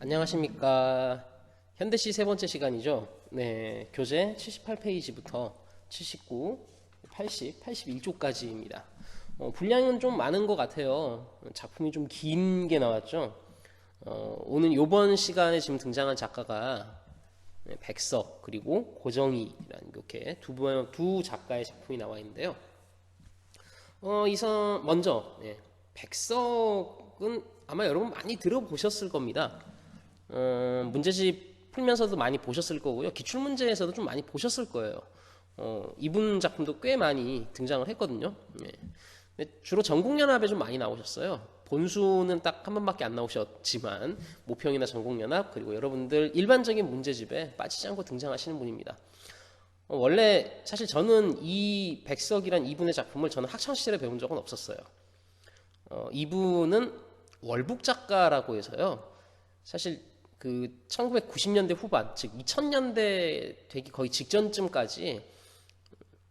안녕하십니까. 현대시 세 번째 시간이죠. 네, 교재 78페이지부터 79, 80, 81쪽까지입니다. 분량은 좀 많은 것 같아요. 작품이 좀 긴 게 나왔죠. 오늘 요번 시간에 지금 등장한 작가가 백석 그리고 고정희라는 이렇게 두 작가의 작품이 나와 있는데요. 먼저 백석은 아마 여러분 많이 들어보셨을 겁니다. 문제집 풀면서도 많이 보셨을 거고요. 기출문제에서도 좀 많이 보셨을 거예요. 이분 작품도 꽤 많이 등장을 했거든요. 근데 주로 전국연합에 좀 많이 나오셨어요. 본수는 딱 한 번밖에 안 나오셨지만 모평이나 전국연합 그리고 여러분들 일반적인 문제집에 빠지지 않고 등장하시는 분입니다. 원래 사실 저는 이 백석이란 이분의 작품을 저는 학창시절에 배운 적은 없었어요. 이분은 월북 작가라고 해서요. 사실 그 1990년대 후반, 즉 2000년대 되기 거의 직전쯤까지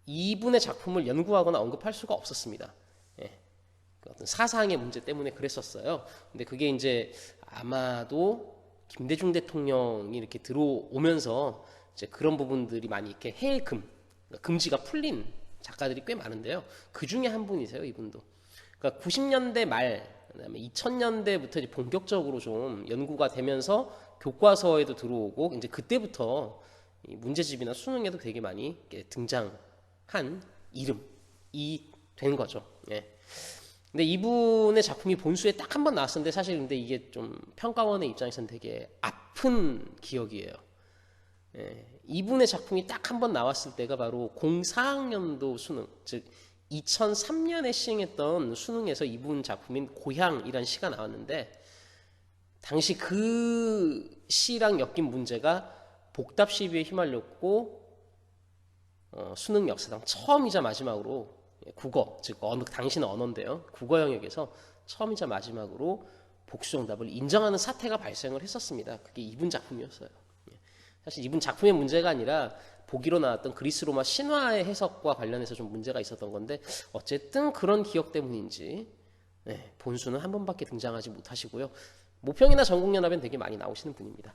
이분의 작품을 연구하거나 언급할 수가 없었습니다. 그 어떤 사상의 문제 때문에 그랬었어요. 근데 그게 이제 아마도 김대중 대통령이 이렇게 들어오면서 이제 그런 부분들이 많이 이렇게 금지가 풀린 작가들이 꽤 많은데요. 그 중에 한 분이세요, 이분도. 그러니까 90년대 말, 그다음에 2000년대부터 이제 본격적으로 좀 연구가 되면서 교과서에도 들어오고 이제 그때부터 문제집이나 수능에도 되게 많이 등장한 이름이 된 거죠. 근데 이분의 작품이 본수에 딱 한 번 나왔었는데 사실 근데 이게 좀 평가원의 입장에서는 되게 아픈 기억이에요. 이분의 작품이 딱 한 번 나왔을 때가 바로 04학년도 수능, 즉 2003년에 시행했던 수능에서 이분 작품인 고향이란 시가 나왔는데 당시 그 시랑 엮인 문제가 복답 시비에 휘말렸고 수능 역사상 처음이자 마지막으로 국어, 즉 당시는 언어인데요. 국어 영역에서 처음이자 마지막으로 복수 정답을 인정하는 사태가 발생을 했었습니다. 그게 이분 작품이었어요. 사실 이분 작품의 문제가 아니라 보기로 나왔던 그리스 로마 신화의 해석과 관련해서 좀 문제가 있었던 건데 어쨌든 그런 기억 때문인지 본수는 한 번밖에 등장하지 못하시고요. 모평이나 전국연합엔 되게 많이 나오시는 분입니다.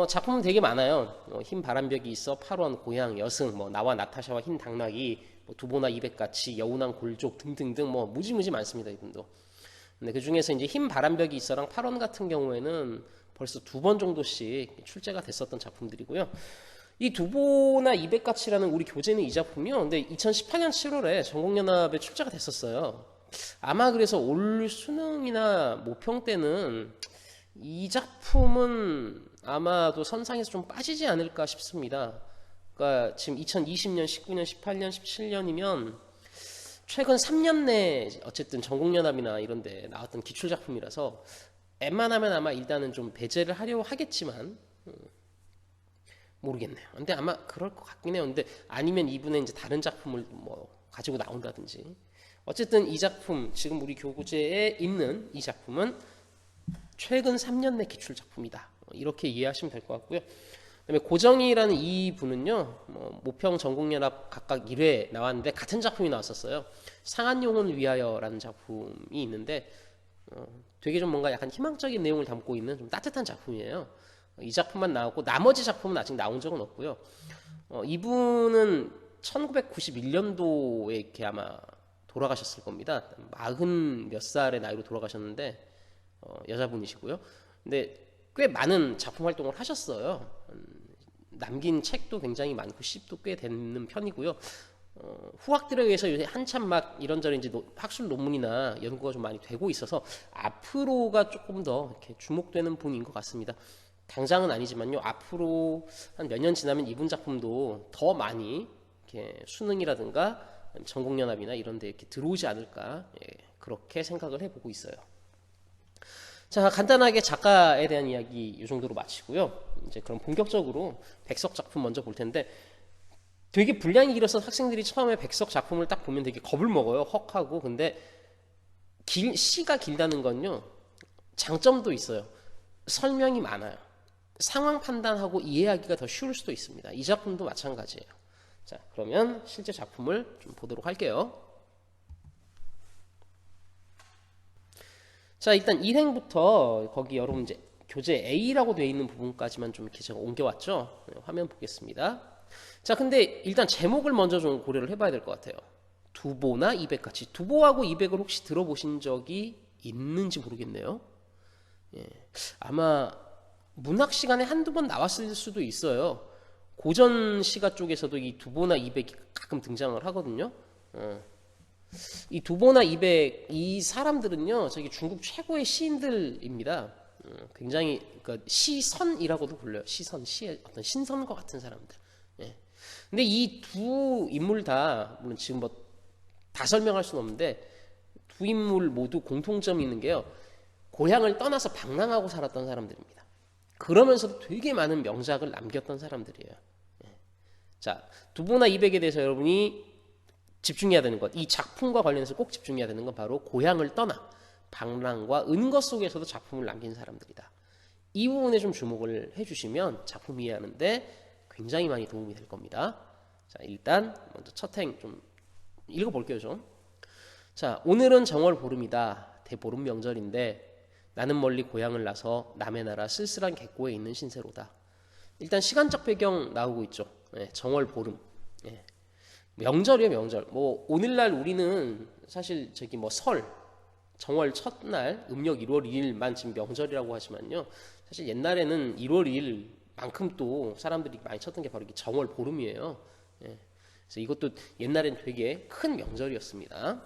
작품은 되게 많아요. 흰 바람벽이 있어, 8원, 고향, 여승, 나와 나타샤와 흰 당나귀, 두보나 이백같이, 여운왕 골족 등등등 무지무지 많습니다. 이분도. 근데 그 중에서 이제 흰 바람벽이 있어랑 8원 같은 경우에는 벌써 2번 정도씩 출제가 됐었던 작품들이고요. 이 두보나 이백같이라는 우리 교재는 이 작품이요. 근데 2018년 7월에 전국연합에 출제가 됐었어요. 아마 그래서 올 수능이나 모평 때는 이 작품은 아마도 선상에서 좀 빠지지 않을까 싶습니다. 그러니까 지금 2020년, 19년, 18년, 17년이면 최근 3년 내에 어쨌든 전국연합이나 이런 데 나왔던 기출작품이라서 웬만하면 아마 일단은 좀 배제를 하려고 하겠지만 모르겠네요. 근데 아마 그럴 것 같긴 해요. 근데 아니면 이분의 이제 다른 작품을 가지고 나온다든지. 어쨌든 이 작품, 지금 우리 교재에 있는 이 작품은 최근 3년 내 기출 작품이다. 이렇게 이해하시면 될 것 같고요. 그다음에 고정희라는 이 분은요, 모평 전국연합 각각 1회 나왔는데 같은 작품이 나왔었어요. 상한용혼을 위하여라는 작품이 있는데 되게 좀 뭔가 약간 희망적인 내용을 담고 있는 좀 따뜻한 작품이에요. 이 작품만 나왔고 나머지 작품은 아직 나온 적은 없고요. 이분은 1991년도에 이렇게 아마 돌아가셨을 겁니다. 40 몇 살의 나이로 돌아가셨는데 여자분이시고요. 근데 꽤 많은 작품 활동을 하셨어요. 남긴 책도 굉장히 많고 시집도 꽤 되는 편이고요. 후학들에 의해서 요새 한참 막 이런저런 이제 학술 논문이나 연구가 좀 많이 되고 있어서 앞으로가 조금 더 이렇게 주목되는 분인 것 같습니다. 당장은 아니지만요. 앞으로 한 몇 년 지나면 이분 작품도 더 많이 이렇게 수능이라든가 전국연합이나 이런 데 이렇게 들어오지 않을까 그렇게 생각을 해보고 있어요. 자, 간단하게 작가에 대한 이야기 이 정도로 마치고요. 이제 그럼 본격적으로 백석 작품 먼저 볼 텐데 되게 분량이 길어서 학생들이 처음에 백석 작품을 딱 보면 되게 겁을 먹어요. 헉하고. 근데 시가 길다는 건요. 장점도 있어요. 설명이 많아요. 상황 판단하고 이해하기가 더 쉬울 수도 있습니다. 이 작품도 마찬가지예요. 자, 그러면 실제 작품을 좀 보도록 할게요. 자, 일단 일행부터 거기 여러분 이제 교재 A라고 되어 있는 부분까지만 좀 이렇게 제가 옮겨왔죠. 네, 화면 보겠습니다. 자, 근데 일단 제목을 먼저 좀 고려를 해봐야 될 것 같아요. 두보나 이백같이. 두보하고 이백을 혹시 들어보신 적이 있는지 모르겠네요. 예, 아마 문학 시간에 한두 번 나왔을 수도 있어요. 고전 시가 쪽에서도 이 두보나 이백이 가끔 등장을 하거든요. 이 두보나 이백 이 사람들은요, 저기 중국 최고의 시인들입니다. 굉장히 그러니까 시선이라고도 불려요. 시선, 시의 어떤 신선과 같은 사람들. 예. 근데 이 두 인물 다 물론 지금 뭐 다 설명할 수는 없는데 두 인물 모두 공통점이 있는 게요. 고향을 떠나서 방랑하고 살았던 사람들입니다. 그러면서도 되게 많은 명작을 남겼던 사람들이에요. 예. 자, 두보나 이백에 대해서 여러분이 집중해야 되는 것, 이 작품과 관련해서 꼭 집중해야 되는 건 바로 고향을 떠나 방랑과 은거 속에서도 작품을 남긴 사람들이다. 이 부분에 좀 주목을 해주시면 작품 이해하는데 굉장히 많이 도움이 될 겁니다. 자, 일단 먼저 첫 행 좀 읽어볼게요 좀. 자, 오늘은 정월 보름이다. 대보름 명절인데 나는 멀리 고향을 나서 남의 나라 쓸쓸한 객고에 있는 신세로다. 일단 시간적 배경 나오고 있죠. 예, 정월 보름. 예. 명절이에요 명절. 뭐 오늘날 우리는 사실 저기 뭐 설, 정월 첫날 음력 1월 2일만 지금 명절이라고 하지만요. 사실 옛날에는 1월 2일만큼 또 사람들이 많이 쳤던 게 바로 이 정월 보름이에요. 예. 그래서 이것도 옛날엔 되게 큰 명절이었습니다.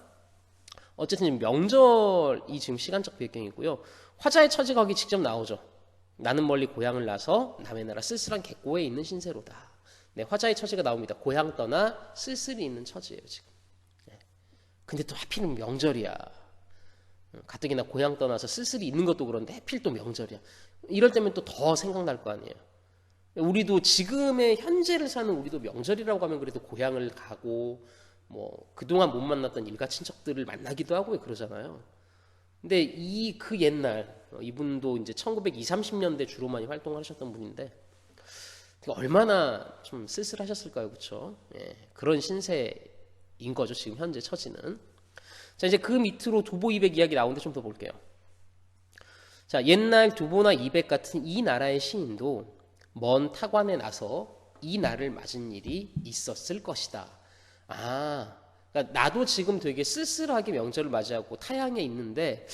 어쨌든 지금 명절이 지금 시간적 배경이고요. 화자의 처지가 거기 직접 나오죠. 나는 멀리 고향을 나서 남의 나라 쓸쓸한 객고에 있는 신세로다. 네, 화자의 처지가 나옵니다. 고향 떠나 쓸쓸히 있는 처지예요 지금. 네. 근데 또 하필은 명절이야. 가뜩이나 고향 떠나서 쓸쓸히 있는 것도 그런데 하필 또 명절이야. 이럴 때면 또 더 생각날 거 아니에요. 우리도 지금의 현재를 사는 우리도 명절이라고 하면 그래도 고향을 가고 뭐 그동안 못 만났던 일가 친척들을 만나기도 하고 그러잖아요. 근데 이 그 옛날 이분도 이제 1920, 30년대 주로 많이 활동을 하셨던 분인데 얼마나 좀 쓸쓸하셨을까요, 그렇죠? 예, 그런 신세인 거죠 지금 현재 처지는. 자, 이제 그 밑으로 두보 이백 이야기 나오는데 좀 더 볼게요. 자, 옛날 두보나 이백 같은 이 나라의 시인도 먼 타관에 나서 이 날을 맞은 일이 있었을 것이다. 아, 그러니까 나도 지금 되게 쓸쓸하게 명절을 맞이하고 타향에 있는데,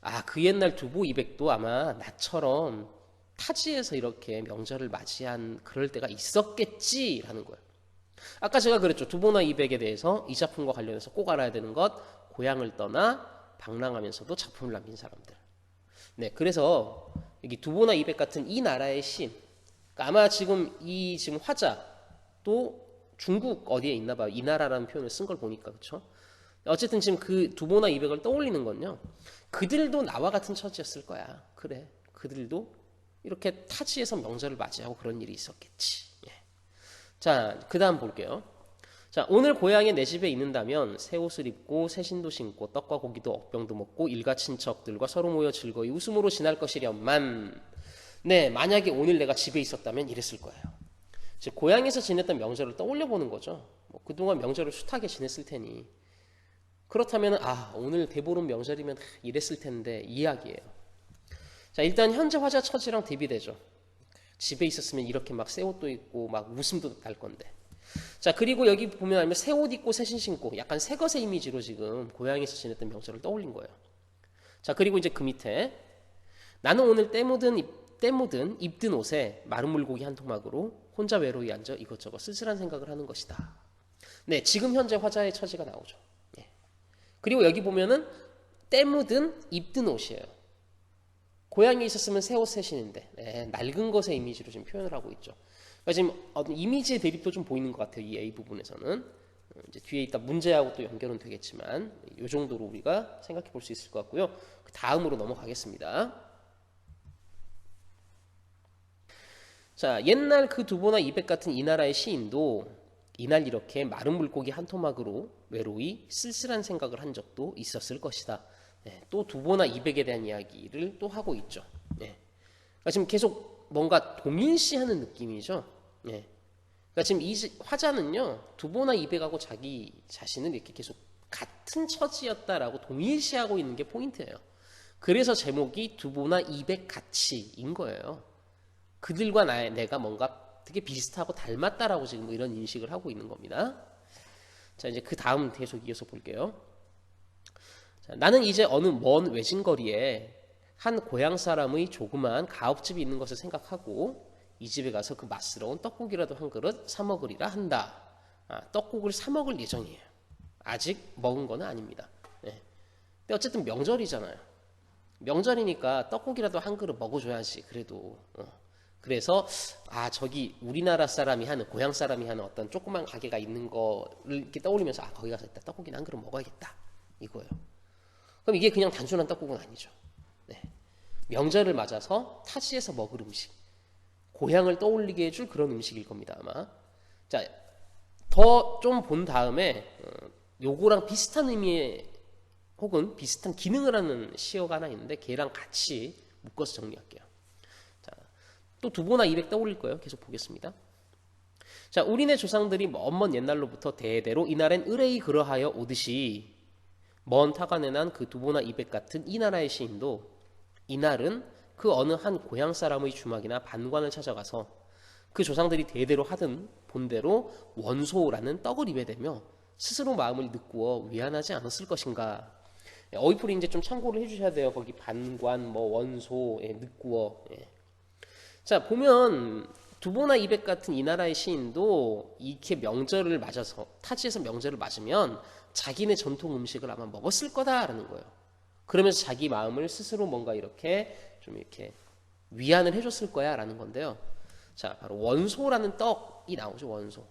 아, 그 옛날 두보 이백도 아마 나처럼 타지에서 이렇게 명절을 맞이한 그럴 때가 있었겠지라는 거예요. 아까 제가 그랬죠. 두보나 이백에 대해서 이 작품과 관련해서 꼭 알아야 되는 것, 고향을 떠나 방랑하면서도 작품을 남긴 사람들. 네, 그래서 여기 두보나 이백 같은 이 나라의 시인, 그러니까 아마 지금 이 지금 화자도 중국 어디에 있나 봐요. 이 나라라는 표현을 쓴 걸 보니까 그렇죠. 어쨌든 지금 그 두보나 이백을 떠올리는 건요. 그들도 나와 같은 처지였을 거야. 그래, 그들도 이렇게 타지에서 명절을 맞이하고 그런 일이 있었겠지. 예. 자, 그 다음 볼게요. 자, 오늘 고향에 내 집에 있는다면 새 옷을 입고 새 신도 신고 떡과 고기도 억병도 먹고 일가 친척들과 서로 모여 즐거이 웃음으로 지날 것이련만. 네, 만약에 오늘 내가 집에 있었다면 이랬을 거예요. 즉 고향에서 지냈던 명절을 떠올려 보는 거죠. 뭐 그동안 명절을 숱하게 지냈을 테니. 그렇다면 아, 오늘 대보름 명절이면 이랬을 텐데 이야기예요. 자, 일단 현재 화자 처지랑 대비되죠. 집에 있었으면 이렇게 막 새 옷도 입고 막 웃음도 날 건데. 자, 그리고 여기 보면 알면 새 옷 입고 새 신 신고 약간 새 것의 이미지로 지금 고향에서 지냈던 명절을 떠올린 거예요. 자, 그리고 이제 그 밑에 나는 오늘 때 묻은 입든 옷에 마른 물고기 한 토막으로 혼자 외로이 앉아 이것저것 쓸쓸한 생각을 하는 것이다. 네, 지금 현재 화자의 처지가 나오죠. 예. 그리고 여기 보면은 때 묻은 입든 옷이에요. 고향에 있었으면 새 옷 새 신인데 네, 낡은 것의 이미지로 지금 표현을 하고 있죠. 그러니까 지금 어떤 이미지의 대립도 좀 보이는 것 같아요. 이 A 부분에서는 이제 뒤에 있다 문제하고 또 연결은 되겠지만 이 정도로 우리가 생각해 볼 수 있을 것 같고요. 그 다음으로 넘어가겠습니다. 자, 옛날 그 두보나 이백 같은 이 나라의 시인도 이날 이렇게 마른 물고기 한 토막으로 외로이 쓸쓸한 생각을 한 적도 있었을 것이다. 네, 또 두보나 이백에 대한 이야기를 또 하고 있죠. 네. 그러니까 지금 계속 뭔가 동일시하는 느낌이죠. 네. 그러니까 지금 이 화자는요 두보나 이백하고 자기 자신을 이렇게 계속 같은 처지였다라고 동일시하고 있는 게 포인트예요. 그래서 제목이 두보나 이백 같이인 거예요. 그들과 내가 뭔가 되게 비슷하고 닮았다라고 지금 뭐 이런 인식을 하고 있는 겁니다. 자, 이제 그 다음 계속 이어서 볼게요. 자, 나는 이제 어느 먼 외진거리에 한 고향 사람의 조그마한 가옥집이 있는 것을 생각하고 이 집에 가서 그 맛스러운 떡국이라도 한 그릇 사 먹으리라 한다. 떡국을 사 먹을 예정이에요. 아직 먹은 건 아닙니다. 네. 근데 어쨌든 명절이잖아요. 명절이니까 떡국이라도 한 그릇 먹어줘야지. 그래도 그래서 저기 우리나라 사람이 하는 고향 사람이 하는 어떤 조그만 가게가 있는 거를 이렇게 떠올리면서 거기 가서 일단 떡국이나 한 그릇 먹어야겠다 이거예요. 그럼 이게 그냥 단순한 떡국은 아니죠. 네. 명절을 맞아서 타지에서 먹을 음식, 고향을 떠올리게 해줄 그런 음식일 겁니다 아마. 자, 더 좀 본 다음에 요거랑 비슷한 의미의 혹은 비슷한 기능을 하는 시어가 하나 있는데 걔랑 같이 묶어서 정리할게요. 자, 또 두보나 이백 떠올릴 거예요. 계속 보겠습니다. 자, 우리네 조상들이 먼 옛날로부터 대대로 이날엔 의뢰이 그러하여 오듯이 먼 타관에 난 그 두보나 이백 같은 이 나라의 시인도 이날은 그 어느 한 고향 사람의 주막이나 반관을 찾아가서 그 조상들이 대대로 하던 본대로 원소라는 떡을 입에 대며 스스로 마음을 느끼어 위안하지 않았을 것인가. 어휘풀이 이제 좀 참고를 해주셔야 돼요. 거기 반관, 뭐 원소, 느끼어. 자, 보면 두보나 이백 같은 이 나라의 시인도 이렇게 명절을 맞아서 타지에서 명절을 맞으면 자기네 전통 음식을 아마 먹었을 거다라는 거예요. 그러면서 자기 마음을 스스로 뭔가 이렇게 좀 이렇게 위안을 해줬을 거야라는 건데요. 자, 바로 원소라는 떡이 나오죠. 원소.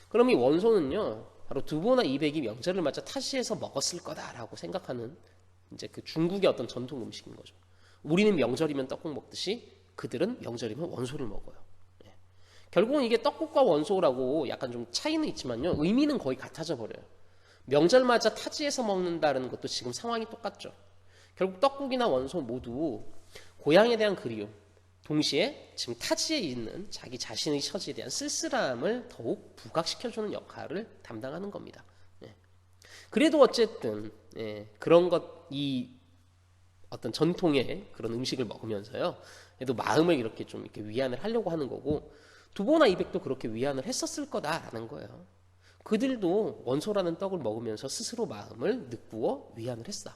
그럼 이 원소는요, 바로 두보나 이백이 명절을 맞아 타지에서 먹었을 거다라고 생각하는 이제 그 중국의 어떤 전통 음식인 거죠. 우리는 명절이면 떡국 먹듯이 그들은 명절이면 원소를 먹어요. 결국은 이게 떡국과 원소라고 약간 좀 차이는 있지만요, 의미는 거의 같아져 버려요. 명절 맞아 타지에서 먹는다는 것도 지금 상황이 똑같죠. 결국 떡국이나 원소 모두 고향에 대한 그리움, 동시에 지금 타지에 있는 자기 자신의 처지에 대한 쓸쓸함을 더욱 부각시켜주는 역할을 담당하는 겁니다. 그래도 어쨌든 그런 이 어떤 전통의 그런 음식을 먹으면서요, 그래도 마음을 이렇게 좀 이렇게 위안을 하려고 하는 거고, 두보나 이백도 그렇게 위안을 했었을 거다라는 거예요. 그들도 원소라는 떡을 먹으면서 스스로 마음을 느끼어 위안을 했어.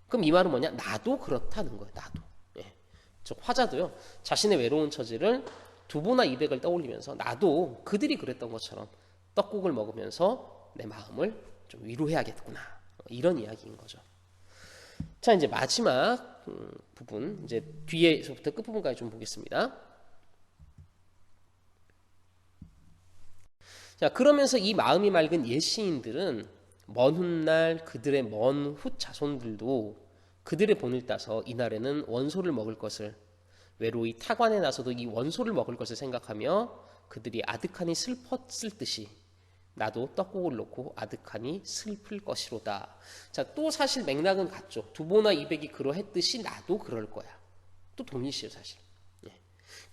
그럼 이 말은 뭐냐? 나도 그렇다는 거예요. 나도. 즉 화자도요, 자신의 외로운 처지를 두보나 이백을 떠올리면서 나도 그들이 그랬던 것처럼 떡국을 먹으면서 내 마음을 좀 위로해야겠구나, 이런 이야기인 거죠. 자, 이제 마지막 부분, 이제 뒤에서부터 끝부분까지 좀 보겠습니다. 자, 그러면서 이 마음이 맑은 옛 시인들은 먼 훗날 그들의 먼 훗 자손들도 그들의 본을 따서 이날에는 원소를 먹을 것을, 외로이 타관에 나서도 이 원소를 먹을 것을 생각하며 그들이 아득하니 슬펐을 듯이 나도 떡국을 놓고 아득하니 슬플 것이로다. 자, 또 사실 맥락은 같죠. 두보나 이백이 그러했듯이 나도 그럴 거야. 또 동일시요 사실.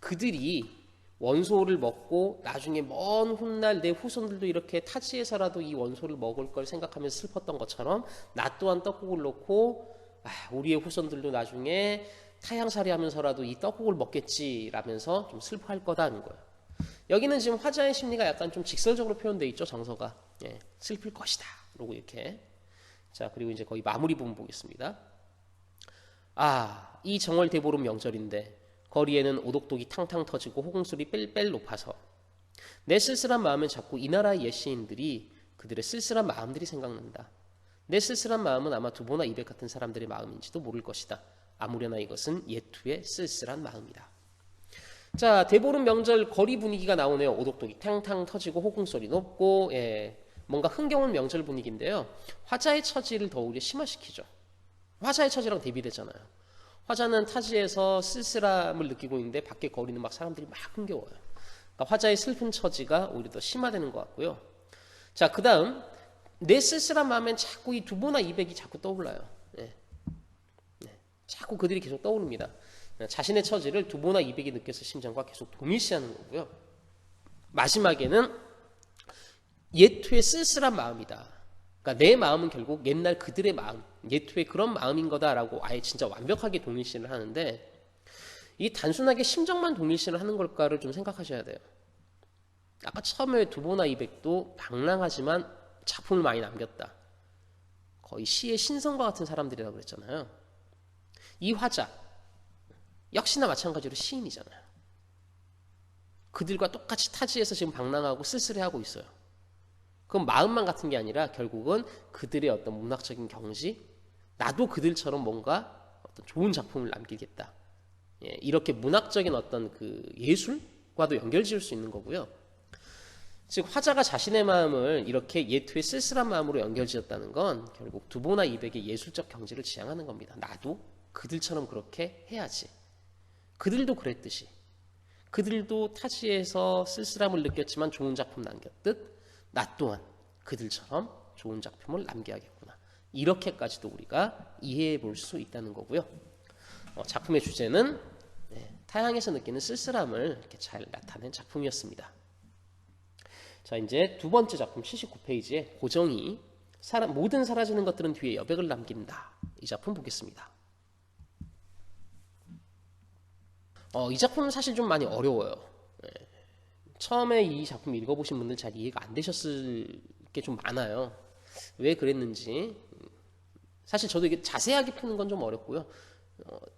그들이 원소를 먹고 나중에 먼 훗날 내 후손들도 이렇게 타지에서라도 이 원소를 먹을 걸 생각하면서 슬펐던 것처럼 나 또한 떡국을 놓고 우리의 후손들도 나중에 타향살이 하면서라도 이 떡국을 먹겠지라면서 좀 슬퍼할 거다는 거예요. 여기는 지금 화자의 심리가 약간 좀 직설적으로 표현되어 있죠. 정서가. 슬플 것이다 라고 이렇게. 자, 그리고 이제 거의 마무리 부분 보겠습니다. 이 정월 대보름 명절인데 거리에는 오독독이 탕탕 터지고 호공소리 뺄뺄 높아서 내 쓸쓸한 마음은 자꾸 이 나라의 옛 시인들이 그들의 쓸쓸한 마음들이 생각난다. 내 쓸쓸한 마음은 아마 두보나 이백 같은 사람들의 마음인지도 모를 것이다. 아무려나 이것은 옛투의 쓸쓸한 마음이다. 자, 대보름 명절 거리 분위기가 나오네요. 오독독이 탕탕 터지고 호공소리 높고, 뭔가 흥겨운 명절 분위기인데요. 화자의 처지를 더 오히려 심화시키죠. 화자의 처지랑 대비되잖아요. 화자는 타지에서 쓸쓸함을 느끼고 있는데 밖에 거리는 막 사람들이 막 흥겨워요. 그러니까 화자의 슬픈 처지가 오히려 더 심화되는 것 같고요. 자, 그 다음 내 쓸쓸한 마음엔 자꾸 이 두보나 이백이 자꾸 떠올라요. 자꾸 그들이 계속 떠오릅니다. 자신의 처지를 두보나 이백이 느꼈을 심정과 계속 동일시하는 거고요. 마지막에는 옛투의 쓸쓸한 마음이다. 그러니까 내 마음은 결국 옛날 그들의 마음, 예투의 그런 마음인 거다라고 아예 진짜 완벽하게 동일시를 하는데, 이 단순하게 심정만 동일시를 하는 걸까를 좀 생각하셔야 돼요. 아까 처음에 두보나 이백도 방랑하지만 작품을 많이 남겼다. 거의 시의 신성과 같은 사람들이라고 그랬잖아요. 이 화자 역시나 마찬가지로 시인이잖아요. 그들과 똑같이 타지에서 지금 방랑하고 쓸쓸해하고 있어요. 그건 마음만 같은 게 아니라 결국은 그들의 어떤 문학적인 경지, 나도 그들처럼 뭔가 어떤 좋은 작품을 남기겠다. 예, 이렇게 문학적인 어떤 그 예술과도 연결지을 수 있는 거고요. 즉 화자가 자신의 마음을 이렇게 예투의 쓸쓸한 마음으로 연결지었다는 건 결국 두보나 이백의 예술적 경지를 지향하는 겁니다. 나도 그들처럼 그렇게 해야지. 그들도 그랬듯이. 그들도 타지에서 쓸쓸함을 느꼈지만 좋은 작품 남겼듯 나 또한 그들처럼 좋은 작품을 남겨야겠구나. 이렇게까지도 우리가 이해해 볼 수 있다는 거고요. 작품의 주제는 타향에서 느끼는 쓸쓸함을 이렇게 잘 나타낸 작품이었습니다. 자, 이제 두 번째 작품 79페이지에 고정이 모든 사라지는 것들은 뒤에 여백을 남긴다. 이 작품 보겠습니다. 이 작품은 사실 좀 많이 어려워요. 처음에 이 작품 읽어보신 분들 잘 이해가 안 되셨을 게 좀 많아요. 왜 그랬는지. 사실 저도 이게 자세하게 푸는 건 좀 어렵고요.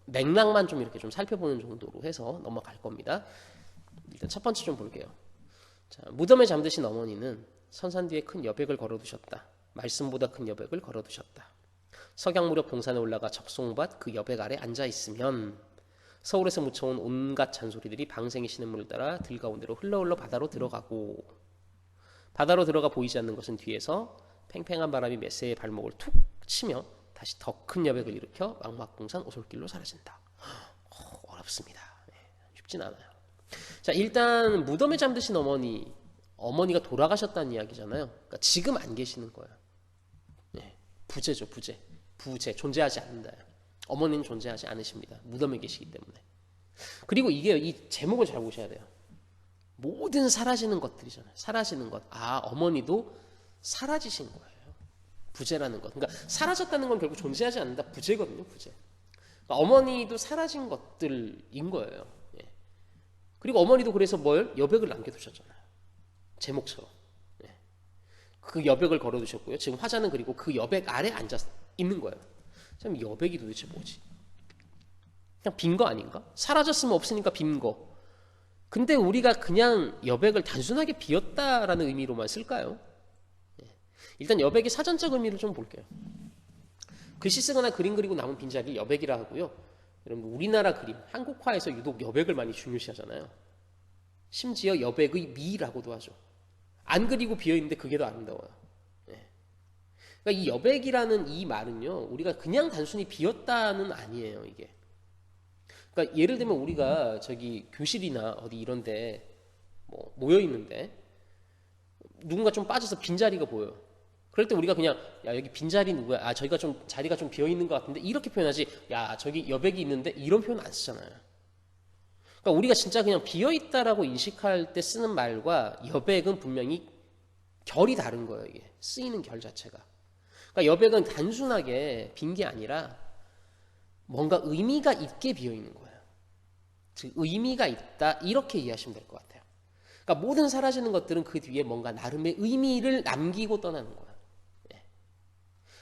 맥락만 좀 이렇게 좀 살펴보는 정도로 해서 넘어갈 겁니다. 일단 첫 번째 좀 볼게요. 자, 무덤에 잠드신 어머니는 선산 뒤에 큰 여백을 걸어두셨다. 말씀보다 큰 여백을 걸어두셨다. 석양 무렵 동산에 올라가 적송밭 그 여백 아래 앉아있으면 서울에서 묻혀온 온갖 잔소리들이 방생의 시냇물을 따라 들가운데로 흘러 바다로 들어가고, 바다로 들어가 보이지 않는 것은 뒤에서 팽팽한 바람이 메세의 발목을 툭 치며 다시 더 큰 여백을 일으켜 왕막동산 오솔길로 사라진다. 어렵습니다. 쉽진 않아요. 자, 일단 무덤에 잠드신 어머니가 돌아가셨다는 이야기잖아요. 그러니까 지금 안 계시는 거예요. 부재죠, 부재 존재하지 않는다. 어머니는 존재하지 않으십니다. 무덤에 계시기 때문에. 그리고 이게 이 제목을 잘 보셔야 돼요. 모든 사라지는 것들이잖아요. 사라지는 것. 어머니도 사라지신 거예요. 부재라는 것. 그러니까 사라졌다는 건 결국 존재하지 않는다. 부재거든요, 부재. 그러니까 어머니도 사라진 것들인 거예요. 그리고 어머니도 그래서 여백을 남겨두셨잖아요. 제목처럼. 그 여백을 걸어두셨고요. 지금 화자는 그리고 그 여백 아래 앉아 있는 거예요. 그럼 여백이 도대체 뭐지? 그냥 빈 거 아닌가? 사라졌으면 없으니까 빈 거. 근데 우리가 그냥 여백을 단순하게 비었다라는 의미로만 쓸까요? 일단 여백의 사전적 의미를 좀 볼게요. 글씨 쓰거나 그림 그리고 남은 빈자리를 여백이라 하고요. 여러분 우리나라 그림, 한국화에서 유독 여백을 많이 중요시하잖아요. 심지어 여백의 미라고도 하죠. 안 그리고 비어있는데 그게 더 아름다워요. 그러니까 이 여백이라는 이 말은요, 우리가 그냥 단순히 비었다는 아니에요, 이게. 그러니까 예를 들면 우리가 저기 교실이나 어디 이런데 모여 있는데 누군가 좀 빠져서 빈자리가 보여요. 그럴 때 우리가 그냥 야 여기 빈자리 누구야? 저기가 좀 자리가 좀 비어 있는 것 같은데 이렇게 표현하지. 야 저기 여백이 있는데 이런 표현 안 쓰잖아요. 그러니까 우리가 진짜 그냥 비어 있다라고 인식할 때 쓰는 말과 여백은 분명히 결이 다른 거예요. 이게 쓰이는 결 자체가. 그러니까 여백은 단순하게 빈 게 아니라 뭔가 의미가 있게 비어 있는 거예요. 즉 의미가 있다 이렇게 이해하시면 될 것 같아요. 그러니까 모든 사라지는 것들은 그 뒤에 뭔가 나름의 의미를 남기고 떠나는 거예요.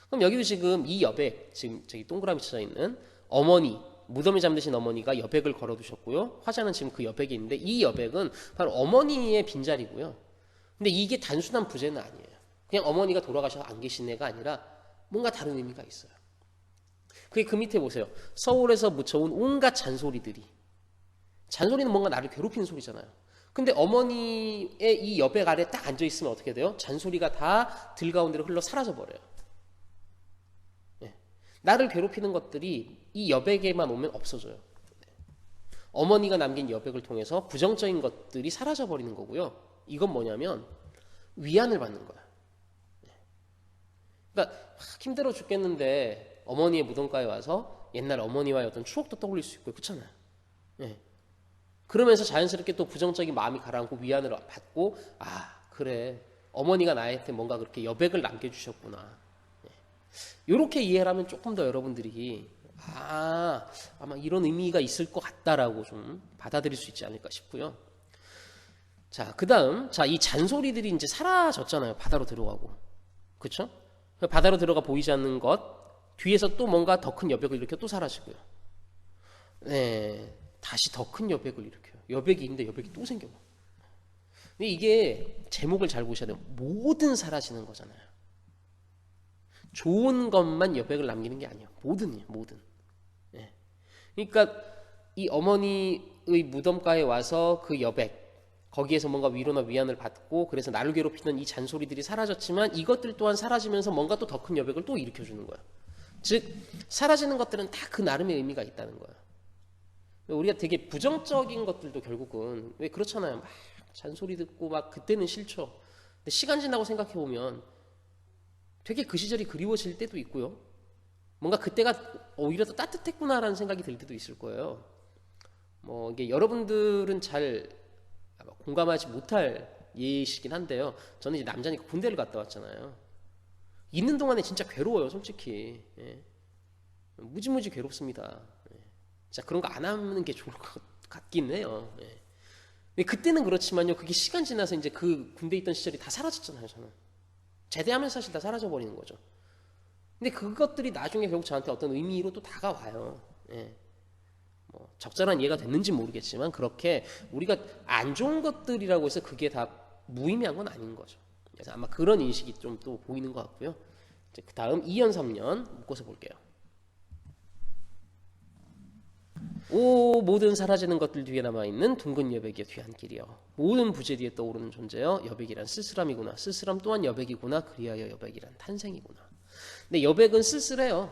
그럼 여기도 지금 이 여백, 지금 저기 동그라미 쳐져 있는 어머니, 무덤에 잠드신 어머니가 여백을 걸어두셨고요. 화자는 지금 그 여백이 있는데 이 여백은 바로 어머니의 빈자리고요. 근데 이게 단순한 부재는 아니에요. 그냥 어머니가 돌아가셔서 안 계신 애가 아니라 뭔가 다른 의미가 있어요. 그게 그 밑에 보세요. 서울에서 묻혀온 온갖 잔소리들이. 잔소리는 뭔가 나를 괴롭히는 소리잖아요. 근데 어머니의 이 여백 아래 딱 앉아있으면 어떻게 돼요? 잔소리가 다 들가운데로 흘러 사라져버려요. 나를 괴롭히는 것들이 이 여백에만 오면 없어져요. 어머니가 남긴 여백을 통해서 부정적인 것들이 사라져버리는 거고요. 이건 뭐냐면 위안을 받는 거야. 그러니까 힘들어 죽겠는데 어머니의 무덤가에 와서 옛날 어머니와의 어떤 추억도 떠올릴 수 있고 그렇잖아요. 그러면서 자연스럽게 또 부정적인 마음이 가라앉고 위안을 받고 그래 어머니가 나한테 뭔가 그렇게 여백을 남겨주셨구나. 이렇게 이해를 하면 조금 더 여러분들이 아마 이런 의미가 있을 것 같다라고 좀 받아들일 수 있지 않을까 싶고요. 자, 그다음 이 잔소리들이 이제 사라졌잖아요. 바다로 들어가고. 그렇죠? 바다로 들어가 보이지 않는 것 뒤에서 또 뭔가 더 큰 여백을 일으켜 또 사라지고요. 네, 다시 더 큰 여백을 일으켜요. 여백이 있는데 여백이 또 생겨. 근데 이게 제목을 잘 보셔야 돼요. 모든 사라지는 거잖아요. 좋은 것만 여백을 남기는 게 아니에요. 모든이에요. 모든. 네. 그러니까 이 어머니의 무덤가에 와서 그 여백 거기에서 뭔가 위로나 위안을 받고 그래서 나를 괴롭히던 이 잔소리들이 사라졌지만 이것들 또한 사라지면서 뭔가 또 더 큰 여백을 또 일으켜주는 거예요. 즉 사라지는 것들은 다 그 나름의 의미가 있다는 거예요. 우리가 되게 부정적인 것들도 결국은 왜 그렇잖아요. 막 잔소리 듣고 막 그때는 싫죠. 근데 시간 지나고 생각해 보면 되게 그 시절이 그리워질 때도 있고요. 뭔가 그때가 오히려 더 따뜻했구나라는 생각이 들 때도 있을 거예요. 뭐 이게 여러분들은 잘 공감하지 못할 예시긴 한데요. 저는 이제 남자니까 군대를 갔다 왔잖아요. 있는 동안에 진짜 괴로워요, 솔직히. 예. 무지무지 괴롭습니다. 예. 진짜 그런 거 안 하는 게 좋을 것 같긴 해요. 예. 근데 그때는 그렇지만요, 그게 시간 지나서 이제 그 군대에 있던 시절이 다 사라졌잖아요, 저는. 제대하면서 사실 다 사라져버리는 거죠. 근데 그것들이 나중에 결국 저한테 어떤 의미로 또 다가와요. 예. 뭐 적절한 이해가 됐는지 모르겠지만 그렇게 우리가 안 좋은 것들이라고 해서 그게 다 무의미한 건 아닌 거죠. 그래서 아마 그런 인식이 좀 또 보이는 것 같고요. 이제 그 다음 2년 3년 묶어서 볼게요. 오 모든 사라지는 것들 뒤에 남아있는 둥근 여백의 뒤안길이여 모든 부재 뒤에 떠오르는 존재여 여백이란 쓸쓸함이구나 쓸쓸함 또한 여백이구나 그리하여 여백이란 탄생이구나. 근데 여백은 쓸쓸해요.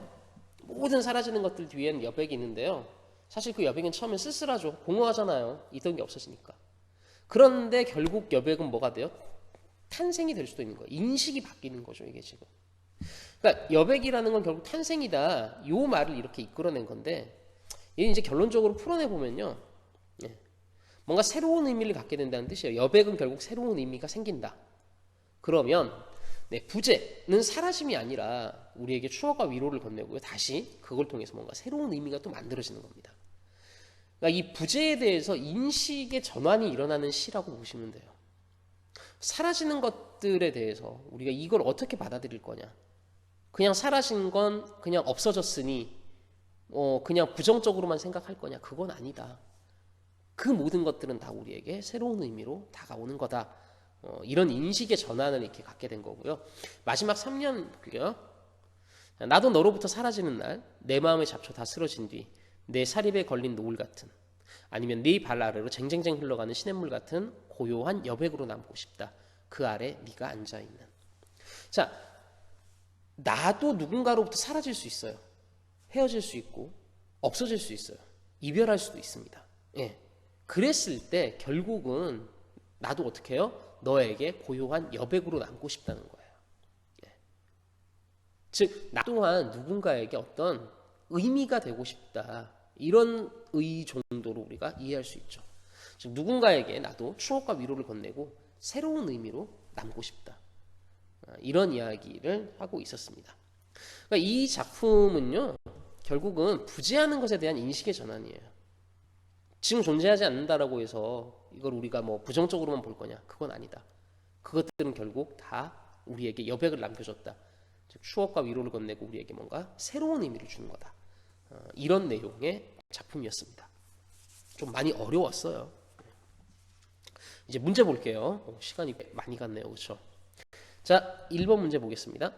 모든 사라지는 것들 뒤엔 여백이 있는데요. 사실 그 여백은 처음엔 쓸쓸하죠. 공허하잖아요. 있던 게 없어지니까. 그런데 결국 여백은 뭐가 돼요? 탄생이 될 수도 있는 거예요. 인식이 바뀌는 거죠, 이게 지금. 그러니까 여백이라는 건 결국 탄생이다. 요 말을 이렇게 이끌어낸 건데 얘는 이제 결론적으로 풀어내 보면요. 뭔가 새로운 의미를 갖게 된다는 뜻이에요. 여백은 결국 새로운 의미가 생긴다. 그러면 부재는 사라짐이 아니라 우리에게 추억과 위로를 건네고요. 다시 그걸 통해서 뭔가 새로운 의미가 또 만들어지는 겁니다. 그러니까 이 부재에 대해서 인식의 전환이 일어나는 시라고 보시면 돼요. 사라지는 것들에 대해서 우리가 이걸 어떻게 받아들일 거냐. 그냥 사라진 건 그냥 없어졌으니 그냥 부정적으로만 생각할 거냐. 그건 아니다. 그 모든 것들은 다 우리에게 새로운 의미로 다가오는 거다. 이런 인식의 전환을 이렇게 갖게 된 거고요. 마지막 3년 볼게요. 나도 너로부터 사라지는 날 내 마음의 잡초 다 쓰러진 뒤 내 사립에 걸린 노을 같은 아니면 네 발 아래로 쟁쟁쟁 흘러가는 시냇물 같은 고요한 여백으로 남고 싶다. 그 아래 네가 앉아있는. 자, 나도 누군가로부터 사라질 수 있어요. 헤어질 수 있고 없어질 수 있어요. 이별할 수도 있습니다. 예. 그랬을 때 결국은 나도 어떻게 해요? 너에게 고요한 여백으로 남고 싶다는 거예요. 예. 즉, 나 또한 누군가에게 어떤 의미가 되고 싶다. 이런 정도로 우리가 이해할 수 있죠. 즉, 누군가에게 나도 추억과 위로를 건네고 새로운 의미로 남고 싶다. 이런 이야기를 하고 있었습니다. 그러니까 이 작품은요, 결국은 부재하는 것에 대한 인식의 전환이에요. 지금 존재하지 않는다라고 해서 이걸 우리가 뭐 부정적으로만 볼 거냐? 그건 아니다. 그것들은 결국 다 우리에게 여백을 남겨줬다. 즉 추억과 위로를 건네고 우리에게 뭔가 새로운 의미를 주는 거다. 이런 내용의 작품이었습니다. 좀 많이 어려웠어요. 이제 문제 볼게요. 시간이 많이 갔네요. 그렇죠? 자, 1번 문제 보겠습니다.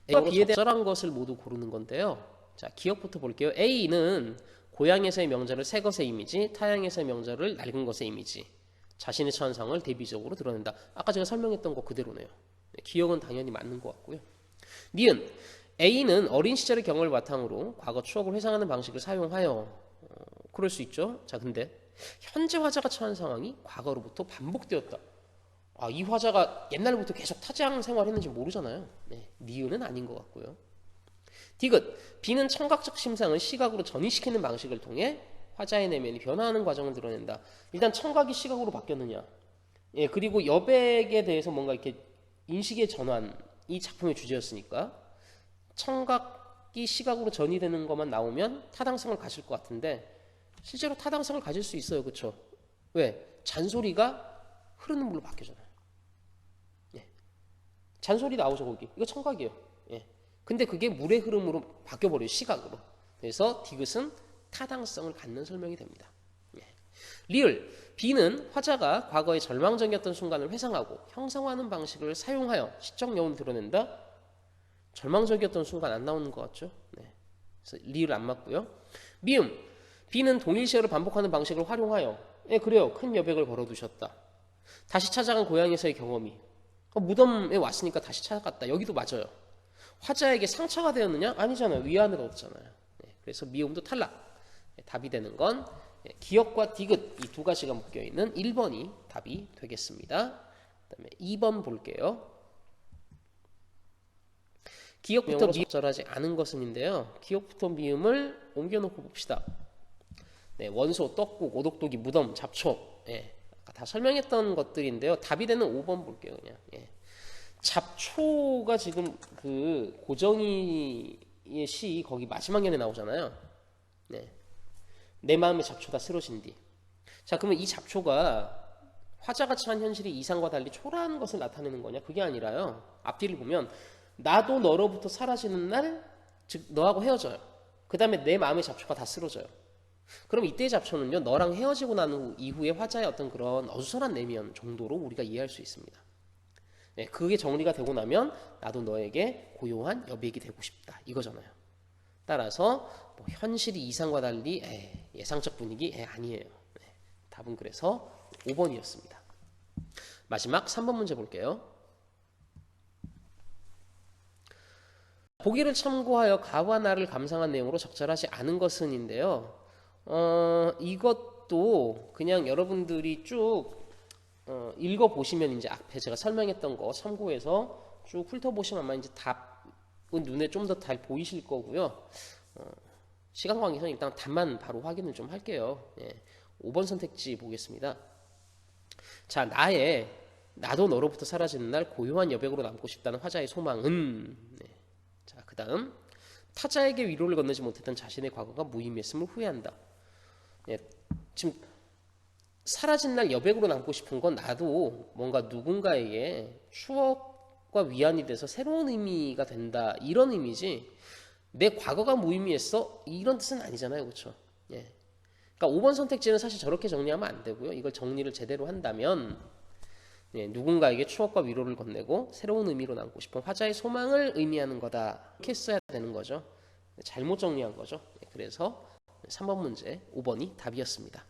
A와 B에 대한 적절한 것을 모두 고르는 건데요. 자, 기억부터 볼게요. A는 고향에서의 명절을 새 것의 이미지, 타향에서의 명절을 낡은 것의 이미지, 자신의 천상을 대비적으로 드러낸다. 아까 제가 설명했던 거 그대로네요. 기억은 당연히 맞는 것 같고요. 니은 A는 어린 시절의 경험을 바탕으로 과거 추억을 회상하는 방식을 사용하여 그럴 수 있죠. 자, 근데 현재 화자가 처한 상황이 과거로부터 반복되었다. 이 화자가 옛날부터 계속 타지양 생활했는지 모르잖아요. 니은은 아닌 것 같고요. 디귿 B는 청각적 심상을 시각으로 전이시키는 방식을 통해 화자의 내면이 변화하는 과정을 드러낸다. 일단 청각이 시각으로 바뀌었느냐. 그리고 여백에 대해서 뭔가 이렇게 인식의 전환이 작품의 주제였으니까 청각이 시각으로 전이되는 것만 나오면 타당성을 가질 것 같은데 실제로 타당성을 가질 수 있어요. 그렇죠? 왜? 잔소리가 흐르는 물로 바뀌잖아요. 예. 잔소리 나오죠 거기. 이거 청각이에요. 예. 근데 그게 물의 흐름으로 바뀌어버려요. 시각으로. 그래서 디귿은 타당성을 갖는 설명이 됩니다. 예. 리을. B는 화자가 과거의 절망적이었던 순간을 회상하고 형상화하는 방식을 사용하여 시적 여운을 드러낸다. 절망적이었던 순간 안 나오는 것 같죠? 네. 그래서 리을 안 맞고요. 미음. B는 동일시어를 반복하는 방식을 활용하여 그래요. 큰 여백을 걸어두셨다. 다시 찾아간 고향에서의 경험이 무덤에 왔으니까 다시 찾아갔다. 여기도 맞아요. 화자에게 상처가 되었느냐? 아니잖아요. 위안을 얻었잖아요. 네. 그래서 미음도 탈락. 답이 되는 건 기억과 디귿 이 두 가지가 묶여있는 1번이 답이 되겠습니다. 그 다음에 2번 볼게요. 기억부터 적절하지 않은 것은인데요. 기억부터 미음을 옮겨놓고 봅시다. 네, 원소, 떡국, 오독독이, 무덤, 잡초 아까 다 설명했던 것들인데요. 답이 되는 5번 볼게요. 그냥 잡초가 지금 그 고정이의 시 거기 마지막 년에 나오잖아요. 네. 내 마음의 잡초다 쓰러진 뒤. 자, 그러면 이 잡초가 화자가 처한 현실이 이상과 달리 초라한 것을 나타내는 거냐? 그게 아니라요. 앞뒤를 보면 나도 너로부터 사라지는 날, 즉 너하고 헤어져요. 그 다음에 내 마음의 잡초가 다 쓰러져요. 그럼 이때의 잡초는요, 너랑 헤어지고 난 이후에 화자의 어떤 그런 어수선한 내면 정도로 우리가 이해할 수 있습니다. 네, 그게 정리가 되고 나면 나도 너에게 고요한 여백이 되고 싶다 이거잖아요. 따라서 뭐 현실이 이상과 달리 예상적 분위기 아니에요. 네, 답은 그래서 5번이었습니다. 마지막 3번 문제 볼게요. 보기를 참고하여 가와 나를 감상한 내용으로 적절하지 않은 것은인데요. 이것도 그냥 여러분들이 쭉 읽어보시면 이제 앞에 제가 설명했던 거 참고해서 쭉 훑어보시면 아마 이제 답은 눈에 좀 더 잘 보이실 거고요. 시간 관계상 일단 답만 바로 확인을 좀 할게요. 5번 선택지 보겠습니다. 자, 나도 너로부터 사라지는 날 고요한 여백으로 남고 싶다는 화자의 소망은 자, 그 다음 타자에게 위로를 건네지 못했던 자신의 과거가 무의미했음을 후회한다. 지금 사라진 날 여백으로 남고 싶은 건 나도 뭔가 누군가에게 추억과 위안이 돼서 새로운 의미가 된다 이런 의미지 내 과거가 무의미했어 이런 뜻은 아니잖아요. 그렇죠? 그러니까 5번 선택지는 사실 저렇게 정리하면 안 되고요. 이걸 정리를 제대로 한다면 누군가에게 추억과 위로를 건네고 새로운 의미로 남고 싶은 화자의 소망을 의미하는 거다 이렇게 써야 되는 거죠. 잘못 정리한 거죠. 그래서 3번 문제 5번이 답이었습니다.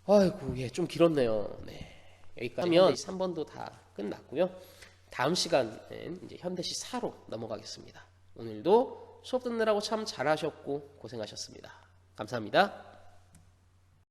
아이고, 좀 길었네요. 여기까지 하면 3번도 다 끝났고요. 다음 시간엔 이제 현대시 4로 넘어가겠습니다. 오늘도 수업 듣느라고 참 잘하셨고 고생하셨습니다. 감사합니다.